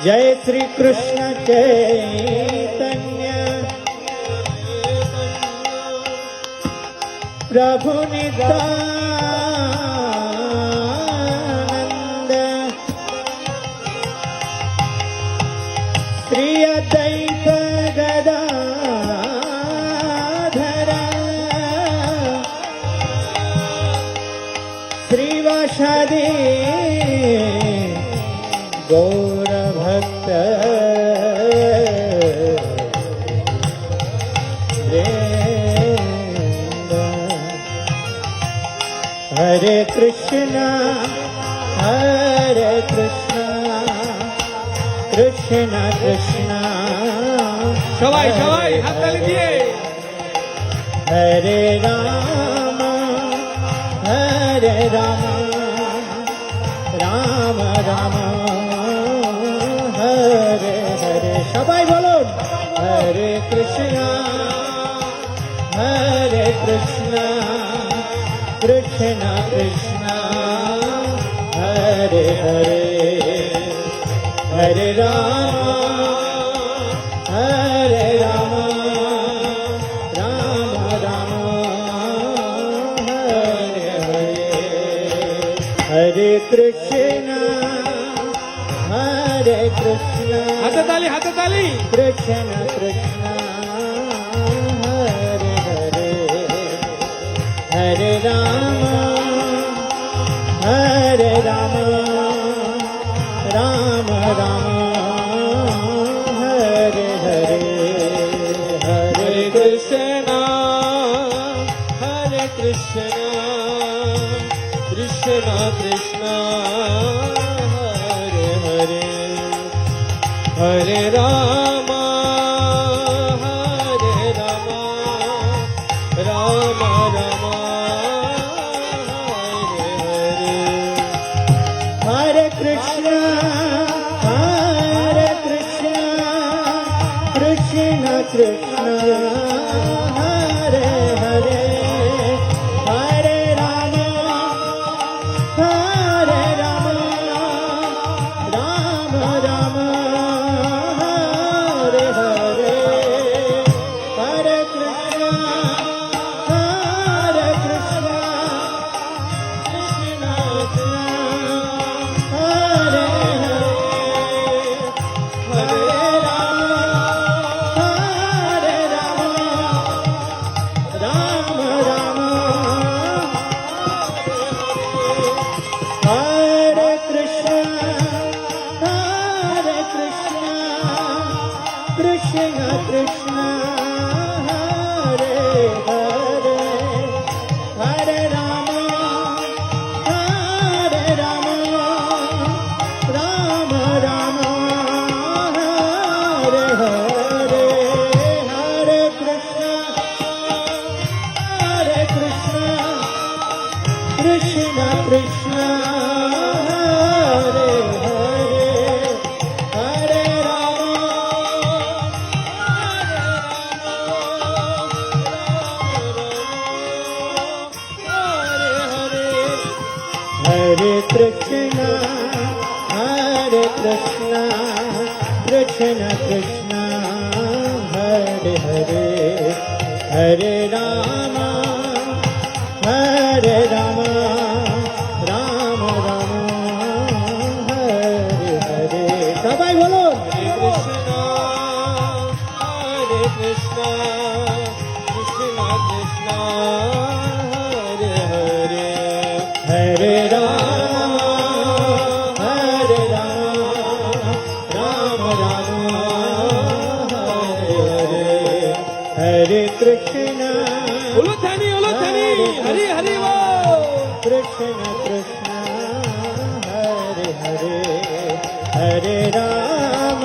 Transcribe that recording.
जय श्री कृष्ण चैतन्य प्रभु नित्यानंद श्री अद्वैत गदाधर श्रीवासादि गौरभक्त हरे कृष्णा कृष्णा कृष्णा সবাই সবাই হাততালি দিয়ে हरे राम राम राम हरे हरे সবাই বলুন हरे कृष्णा कृष्णा कृष्णा हरे हरे हरे राम राम राम हरे हरे हरे कृष्णा হাততালি হাততালি कृष्ण कृष्ण हरे हरे हरे राम राम राम हरे हरे हरे कृष्णा कृष्णा कृष्णा हरे हरे हरे राम राम राम हरे हरे हरे कृष्ण कृष्ण कृष्ण हरे हरे हरे राम राम राम हरे हरे हरे कृष्ण कृष्ण हरे हरे हरे राम राम राम हरे कृष्ण कृष्ण कृष्ण हरे हरे हरे राम राम राम हरे हरे हरे कृष्ण कृष्ण कृष्ण हरे हरे हरे हरे कृष्ण कृष्ण कृष्ण हरे हरे हरे राम राम राम हरे हरे সবাই বলুন हरे कृष्णा कृष्णा कृष्णा हरे हरे हरे राम राम राम हरे हरे हरे कृष्ण उलुथानी हरि हरि कृष्ण कृष्ण हरे हरे हरे राम